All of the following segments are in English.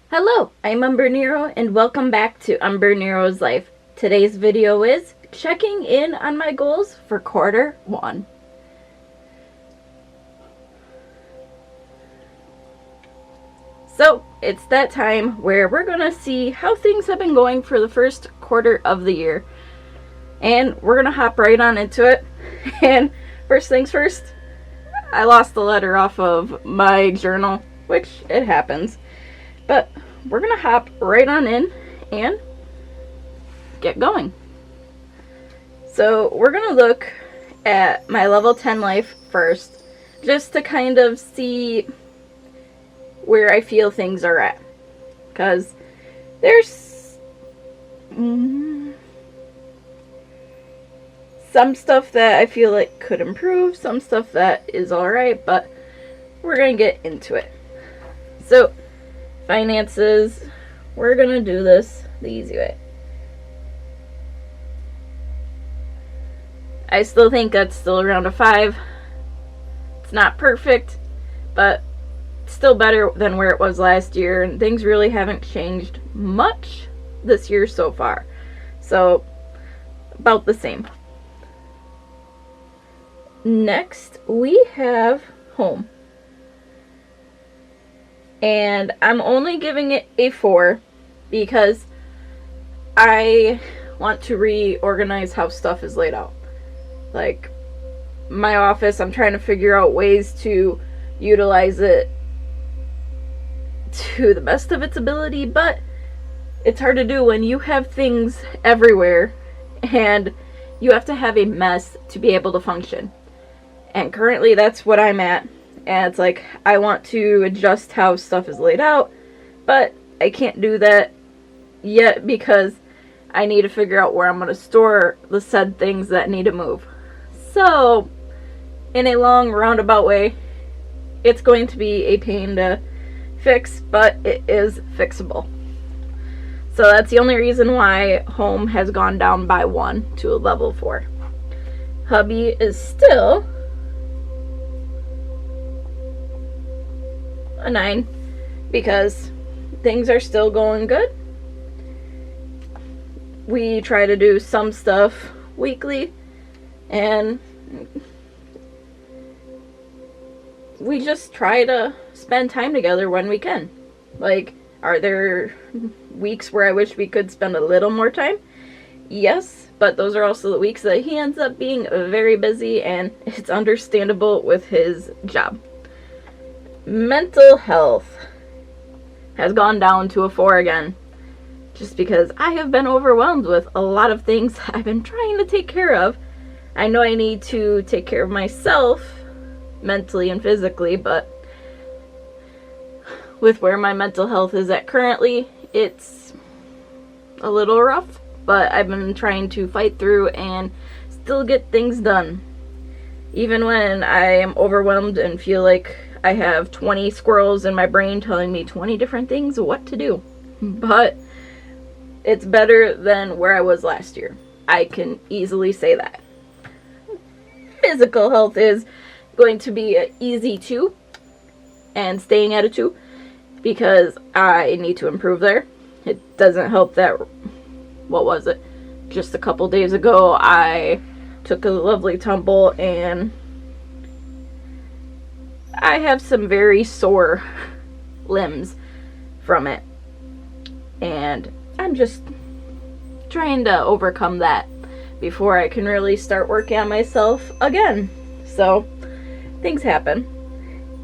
Hello, I'm Umbrenero and welcome back to Umbrenero's Life. Today's video is checking in on my goals for quarter one. So, it's that time where we're going to see how things have been going for the first quarter of the year. And we're going to hop right on into it. And first things first, I lost the letter off of my journal, which it happens. But we're going to hop right on in and get going. So we're going to look at my level 10 life first, just to kind of see where I feel things are at. Because there's some stuff that I feel like could improve, some stuff that is alright, but we're going to get into it. So, finances, we're going to do this the easy way. I still think that's still around a 5. It's not perfect, but still better than where it was last year, and things really haven't changed much this year so far. So, about the same. Next, we have home. And I'm only giving it a 4 because I want to reorganize how stuff is laid out. Like, my office, I'm trying to figure out ways to utilize it to the best of its ability, but it's hard to do when you have things everywhere and you have to have a mess to be able to function. And currently that's what I'm at. And it's like, I want to adjust how stuff is laid out, but I can't do that yet because I need to figure out where I'm going to store the said things that need to move. So, in a long roundabout way, it's going to be a pain to fix, but it is fixable. So that's the only reason why home has gone down by 1 to a level 4. Hubby is still a 9 because things are still going good. We try to do some stuff weekly and we just try to spend time together when we can. Like, are there weeks where I wish we could spend a little more time? Yes, but those are also the weeks that he ends up being very busy, and it's understandable with his job. Mental health has gone down to a 4 again, just because I have been overwhelmed with a lot of things I've been trying to take care of. I know I need to take care of myself mentally and physically, but with where my mental health is at currently, it's a little rough, but I've been trying to fight through and still get things done. Even when I am overwhelmed and feel like I have 20 squirrels in my brain telling me 20 different things what to do. But it's better than where I was last year. I can easily say that. Physical health is going to be an easy 2 and staying at a 2 because I need to improve there. It doesn't help that, what was it? Just a couple days ago I took a lovely tumble and I have some very sore limbs from it. And I'm just trying to overcome that before I can really start working on myself again. So, things happen.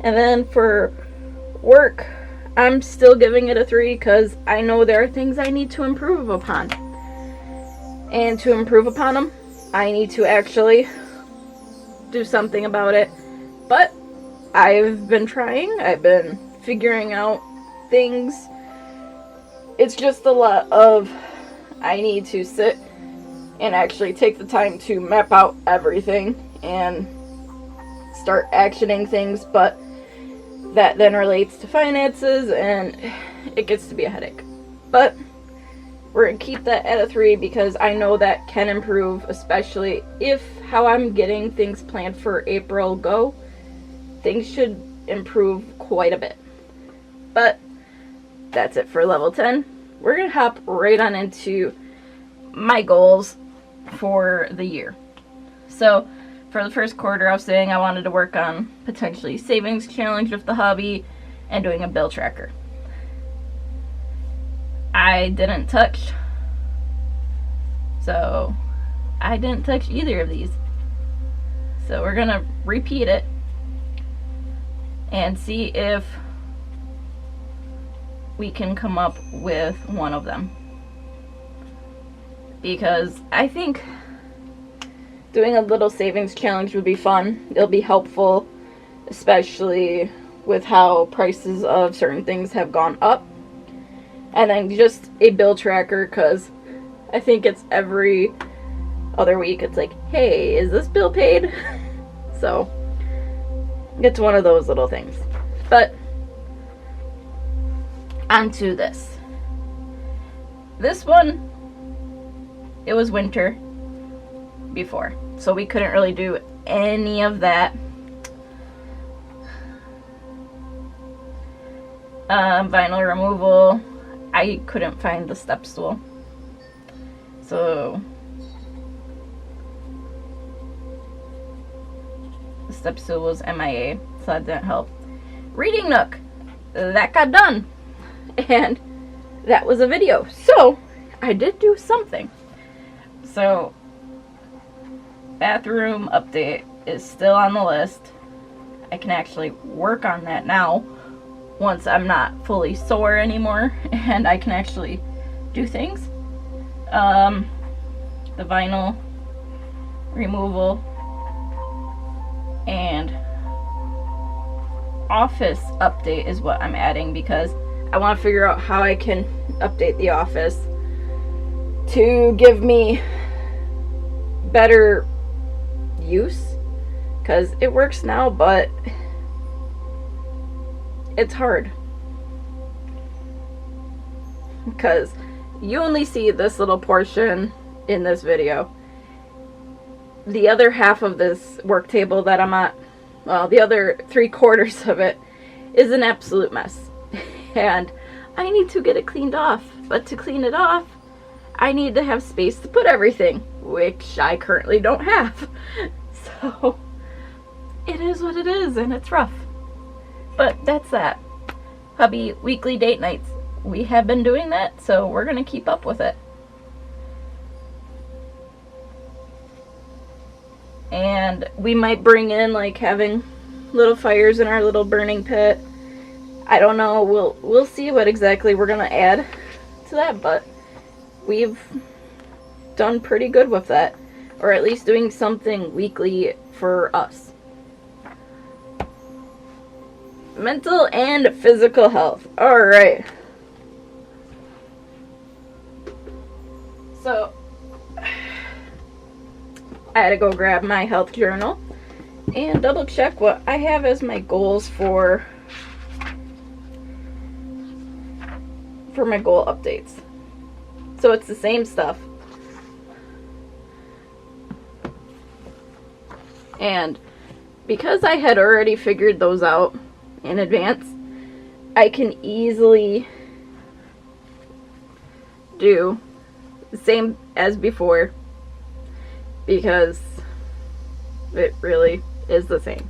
And then for work, I'm still giving it a 3 because I know there are things I need to improve upon. And to improve upon them, I need to actually do something about it. But I've been trying. I've been figuring out things. It's just a lot of I need to sit and actually take the time to map out everything and start actioning things, but that then relates to finances and it gets to be a headache. But we're going to keep that at a 3 because I know that can improve, especially if how I'm getting things planned for April go. Things should improve quite a bit. But that's it for level 10. We're going to hop right on into my goals for the year. So, for the first quarter, I was saying I wanted to work on potentially savings challenge with the hobby and doing a bill tracker. I didn't touch either of these. So we're gonna repeat it and see if we can come up with one of them. Because I think doing a little savings challenge would be fun. It'll be helpful, especially with how prices of certain things have gone up. And then just a bill tracker, because I think it's every other week. It's like, hey, is this bill paid? So it's one of those little things. But onto this. This one, it was winter before, so we couldn't really do any of that. Vinyl removal, I couldn't find the step stool, so the step stool was MIA, so that didn't help. Reading nook, that got done, and that was a video, so I did do something. So bathroom update is still on the list. I can actually work on that now once I'm not fully sore anymore and I can actually do things. The vinyl removal and office update is what I'm adding, because I want to figure out how I can update the office to give me better use, because it works now, but it's hard because you only see this little portion in this video. The other half of this work table that I'm at, well, the other 3/4 of it is an absolute mess and I need to get it cleaned off. But to clean it off, I need to have space to put everything, which I currently don't have. So it is what it is, and it's rough. But that's that. Hubby weekly date nights. We have been doing that, so we're going to keep up with it. And we might bring in like having little fires in our little burning pit. I don't know. We'll see what exactly we're going to add to that, but we've done pretty good with that, or at least doing something weekly for us. Mental and physical health. Alright. So, I had to go grab my health journal and double check what I have as my goals for my goal updates. So it's the same stuff. And because I had already figured those out in advance, I can easily do the same as before, because it really is the same.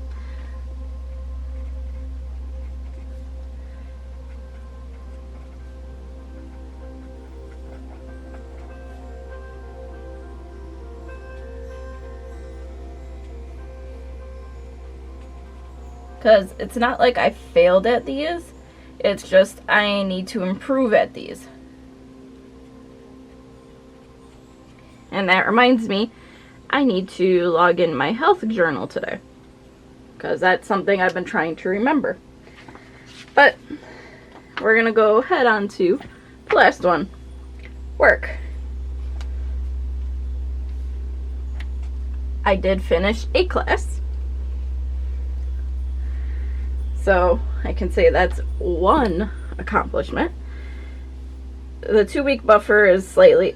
Because it's not like I failed at these, it's just I need to improve at these. And that reminds me, I need to log in my health journal today, because that's something I've been trying to remember. But we're going to go head on to the last one, work. I did finish a class, so I can say that's one accomplishment. The 2-week buffer is slightly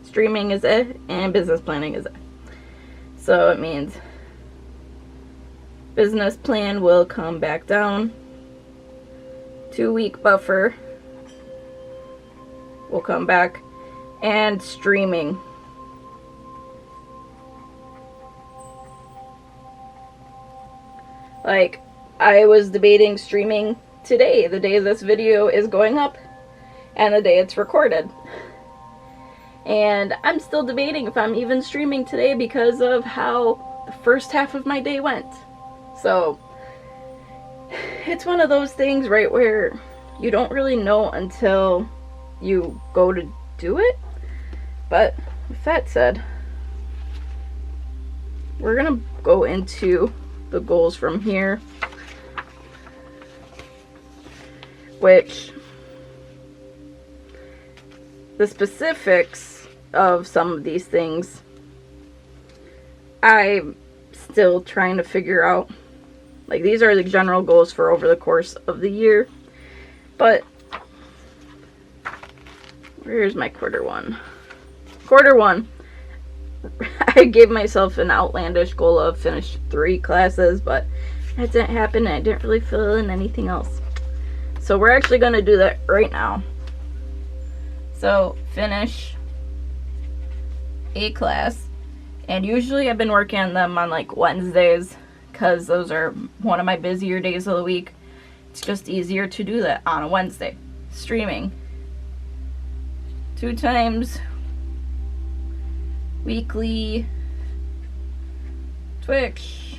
streaming is and business planning is so it means business plan will come back down 2-week buffer. We'll come back. And streaming. Like, I was debating streaming today, the day this video is going up, and the day it's recorded. And I'm still debating if I'm even streaming today because of how the first half of my day went. So, it's one of those things, right, where you don't really know until you go to do it. But with that said, we're gonna go into the goals from here, which the specifics of some of these things I'm still trying to figure out. Like, these are the general goals for over the course of the year, but where's my quarter one? Quarter one, I gave myself an outlandish goal of finish 3 classes, but that didn't happen and I didn't really fill in anything else. So we're actually going to do that right now. So finish a class, and usually I've been working on them on like Wednesdays because those are one of my busier days of the week. It's just easier to do that on a Wednesday. Streaming 2 times weekly Twitch.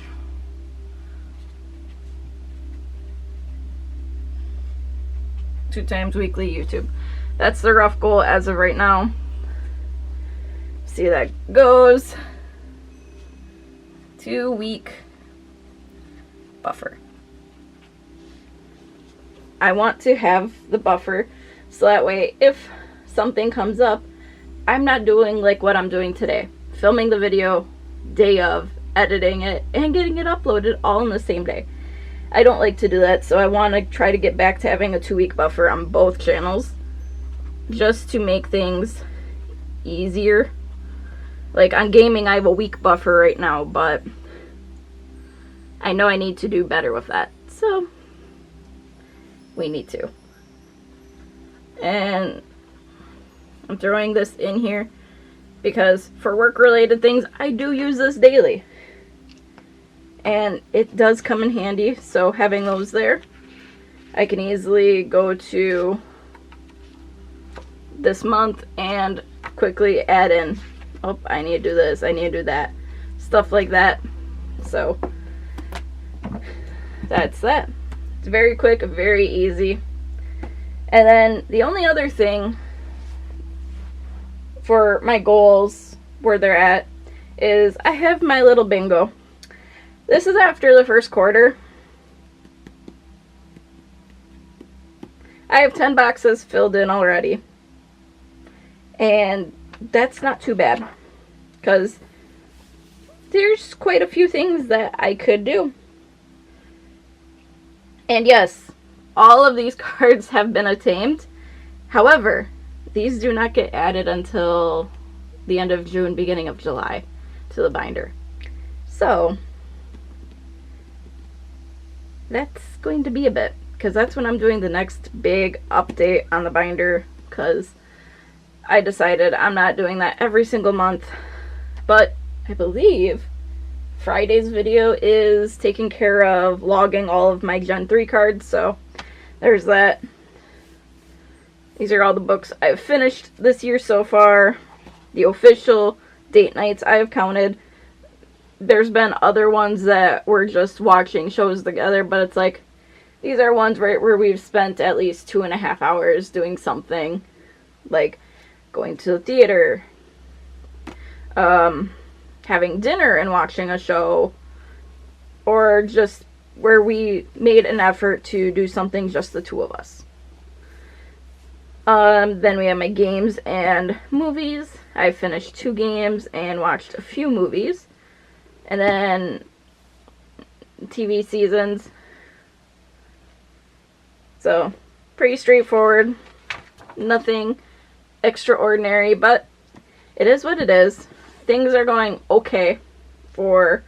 Two times weekly YouTube. That's the rough goal as of right now. See how that goes. 2-week buffer. I want to have the buffer so that way if something comes up, I'm not doing like what I'm doing today. Filming the video, day of, editing it, and getting it uploaded all in the same day. I don't like to do that, so I want to try to get back to having a 2-week buffer on both channels. Just to make things easier. Like on gaming, I have a week buffer right now, but I know I need to do better with that. So, we need to. And I'm throwing this in here because for work-related things, I do use this daily. And it does come in handy, so having those there, I can easily go to this month and quickly add in, oh, I need to do this, I need to do that, stuff like that. So, that's that. It's very quick, very easy. And then the only other thing for my goals, where they're at, is I have my little bingo. This is after the first quarter. I have 10 boxes filled in already. And that's not too bad, because there's quite a few things that I could do. And yes, all of these cards have been attained. However, these do not get added until the end of June, beginning of July to the binder. So, that's going to be a bit, because that's when I'm doing the next big update on the binder, because I decided I'm not doing that every single month. But I believe Friday's video is taking care of logging all of my Gen 3 cards, so there's that. These are all the books I've finished this year so far. The official date nights I have counted. There's been other ones that we're just watching shows together, but it's like, these are ones right where we've spent at least 2.5 hours doing something, like going to the theater, having dinner and watching a show, or just where we made an effort to do something just the two of us. Then we have my games and movies. I finished 2 games and watched a few movies. And then TV seasons. So, pretty straightforward. Nothing extraordinary, but it is what it is. Things are going okay through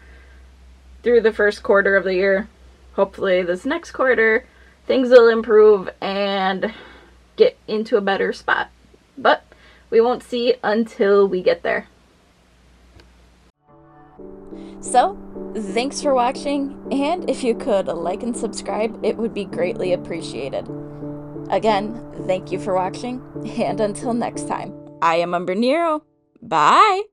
the first quarter of the year. Hopefully this next quarter things will improve and get into a better spot. But we won't see until we get there. So, thanks for watching, and if you could like and subscribe, it would be greatly appreciated. Again, thank you for watching, and until next time, I am Umbrenero. Bye!